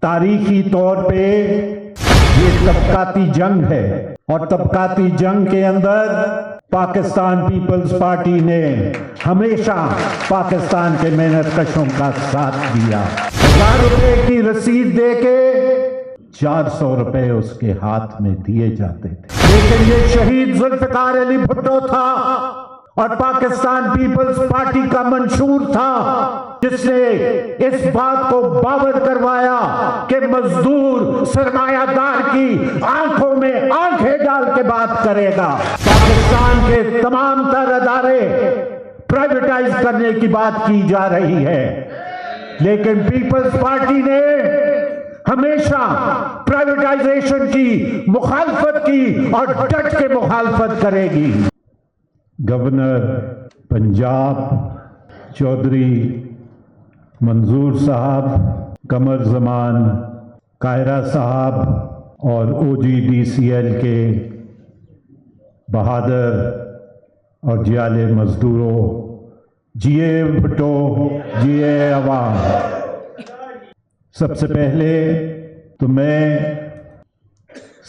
تاریخی طور پہ یہ طبقاتی جنگ ہے اور طبقاتی جنگ کے اندر پاکستان پیپلز پارٹی نے ہمیشہ پاکستان کے محنت کشوں کا ساتھ دیا۔ 1000 روپے کی رسید دے کے 400 روپے اس کے ہاتھ میں دیے جاتے تھے، لیکن یہ شہید ذوالفقار علی بھٹو تھا اور پاکستان پیپلز پارٹی کا منشور تھا جس نے اس بات کو باور کروایا کہ مزدور سرمایہ دار کی آنکھوں میں آنکھیں ڈال کے بات کرے گا۔ پاکستان کے تمام تر ادارے پرائیویٹائز کرنے کی بات کی جا رہی ہے، لیکن پیپلز پارٹی نے ہمیشہ پرائیویٹائزیشن کی مخالفت کی اور ڈٹ کے مخالفت کرے گی۔ گورنر پنجاب چودھری منظور صاحب، قمر زمان قاہرہ صاحب اور OGDCL کے بہادر اور جیالے مزدوروں، جیے بھٹو، جیے عوام۔ سب سے پہلے تو میں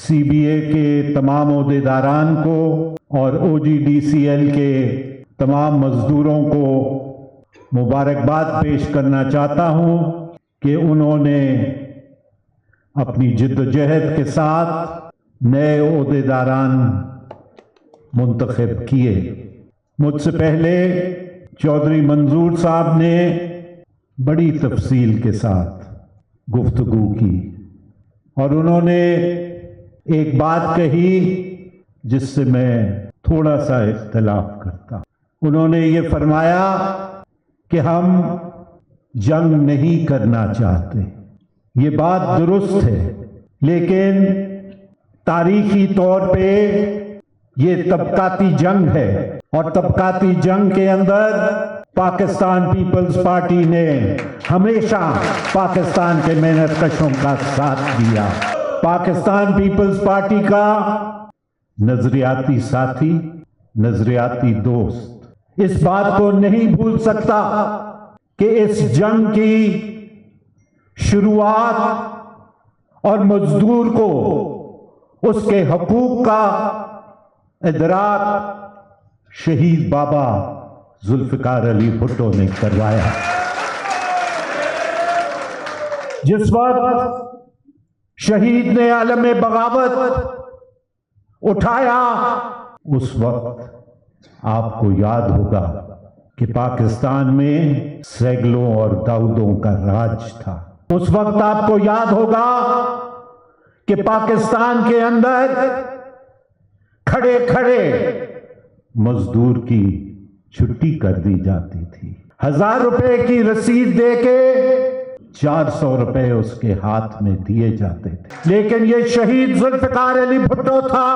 CBA کے تمام عہدیداران کو اور OGDCL کے تمام مزدوروں کو مبارکباد پیش کرنا چاہتا ہوں کہ انہوں نے اپنی جد و جہد کے ساتھ نئے عہدیداران منتخب کیے۔ مجھ سے پہلے چودھری منظور صاحب نے بڑی تفصیل کے ساتھ گفتگو کی اور انہوں نے ایک بات کہی جس سے میں تھوڑا سا اختلاف کرتا ہوں۔ انہوں نے یہ فرمایا کہ ہم جنگ نہیں کرنا چاہتے۔ یہ بات درست ہے، لیکن تاریخی طور پہ یہ طبقاتی جنگ ہے اور طبقاتی جنگ کے اندر پاکستان پیپلز پارٹی نے ہمیشہ پاکستان کے محنت کشوں کا ساتھ دیا۔ پاکستان پیپلز پارٹی کا نظریاتی ساتھی، نظریاتی دوست اس بات کو نہیں بھول سکتا کہ اس جنگ کی شروعات اور مزدور کو اس کے حقوق کا ادراک شہید بابا ذوالفقار علی بھٹو نے کروایا۔ جس وقت شہید نے علم بغاوت اٹھایا، اس وقت آپ کو یاد ہوگا کہ پاکستان میں سیگلوں اور داؤدوں کا راج تھا۔ اس وقت آپ کو یاد ہوگا کہ پاکستان کے اندر کھڑے کھڑے مزدور کی چھٹی کر دی جاتی تھی۔ 1000 روپے کی رسید دے کے 400 روپے اس کے ہاتھ میں دیے جاتے تھے، لیکن یہ شہید ذوالفقار علی بھٹو تھا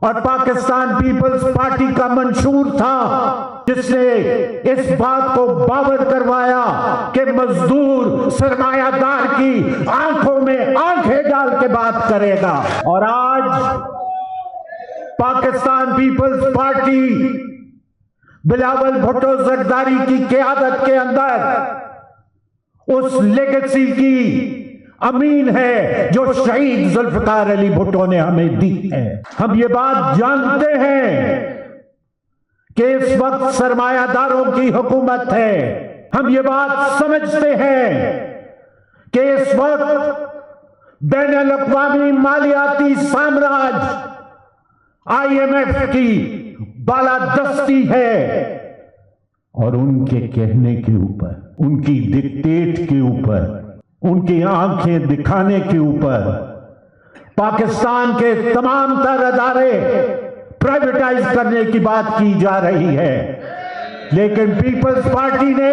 اور پاکستان پیپلز پارٹی کا منشور تھا جس نے اس بات کو باور کروایا کہ مزدور سرمایہ دار کی آنکھوں میں آنکھیں ڈال کے بات کرے گا۔ اور آج پاکستان پیپلز پارٹی بلاول بھٹو زرداری کی قیادت کے اندر اس لیگیسی کی امین ہے جو شہید ذوالفقار علی بھٹو نے ہمیں دی ہے۔ ہم یہ بات جانتے ہیں کہ اس وقت سرمایہ داروں کی حکومت ہے، ہم یہ بات سمجھتے ہیں کہ اس وقت بین الاقوامی مالیاتی سامراج IMF کی بالادستی ہے اور ان کے کہنے کے اوپر، ان کی ڈکٹیٹ کے اوپر، ان کی آنکھیں دکھانے کے اوپر پاکستان کے تمام تر ادارے پرائیویٹائز کرنے کی بات کی جا رہی ہے، لیکن پیپلز پارٹی نے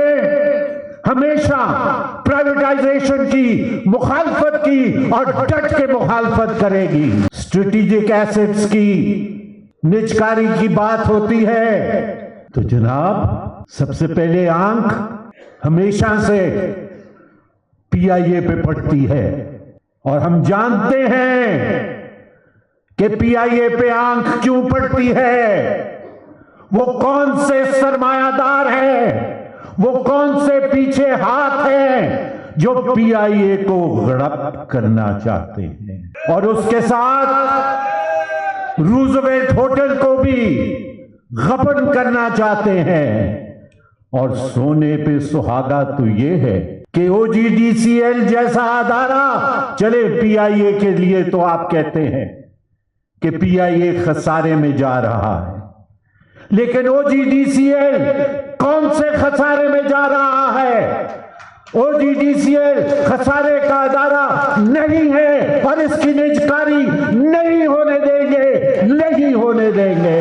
ہمیشہ پرائیویٹائزیشن کی مخالفت کی اور ڈٹ کے مخالفت کرے گی۔ اسٹریٹجک ایسٹس کی نجکاری کی بات ہوتی ہے تو جناب سب سے پہلے آنکھ ہمیشہ سے PIA پہ پڑتی ہے، اور ہم جانتے ہیں کہ PIA پہ آنکھ کیوں پڑتی ہے۔ وہ کون سے سرمایہ دار ہیں، وہ کون سے پیچھے ہاتھ ہیں جو پی آئی اے کو غرق کرنا چاہتے ہیں اور اس کے ساتھ روزویلٹ ہوٹل کو بھی غبن کرنا چاہتے ہیں. اور سونے پہ سہاگا تو یہ ہے کہ او جی ڈی سی ایل جیسا ادارہ چلے پی آئی اے کے لیے تو آپ کہتے ہیں کہ پی آئی اے خسارے میں جا رہا ہے، لیکن او جی ڈی سی ایل کون سے خسارے میں جا رہا ہے؟ او جی ڈی سی ایل خسارے کا ادارہ نہیں ہے اور اس کی نجکاری نہیں ہونے دیں گے، نہیں ہونے دیں گے.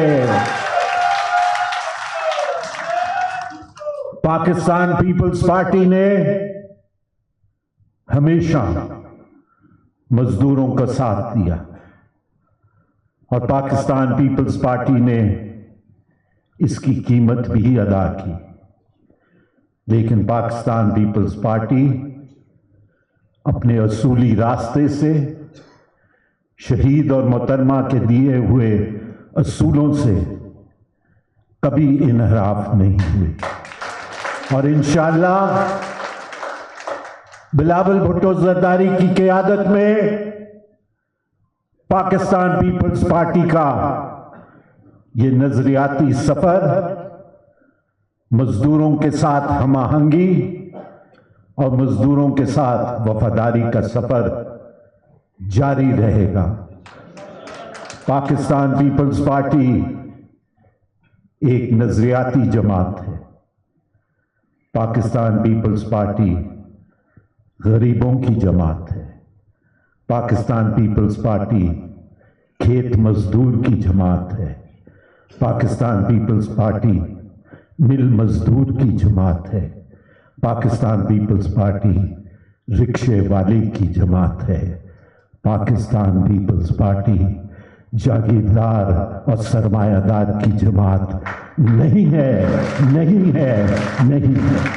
پاکستان پیپلز پارٹی نے ہمیشہ مزدوروں کا ساتھ دیا اور پاکستان پیپلز پارٹی نے اس کی قیمت بھی ادا کی. لیکن پاکستان پیپلز پارٹی اپنے اصولی راستے سے، شہید اور محترمہ کے دیے ہوئے اصولوں سے کبھی انحراف نہیں ہوئے. اور انشاءاللہ بلاول بھٹو زرداری کی قیادت میں پاکستان پیپلز پارٹی کا یہ نظریاتی سفر مزدوروں کے ساتھ ہم آہنگی اور مزدوروں کے ساتھ وفاداری کا سفر جاری رہے گا. پاکستان پیپلز پارٹی ایک نظریاتی جماعت ہے. پاکستان پیپلز پارٹی غریبوں کی جماعت ہے. پاکستان پیپلز پارٹی کھیت مزدور کی جماعت ہے. پاکستان پیپلز پارٹی مل مزدور کی جماعت ہے. پاکستان پیپلز پارٹی رکشے والے کی جماعت ہے. پاکستان پیپلز پارٹی جاگیردار اور سرمایہ دار کی جماعت نہیں ہے، نہیں ہے، نہیں ہے.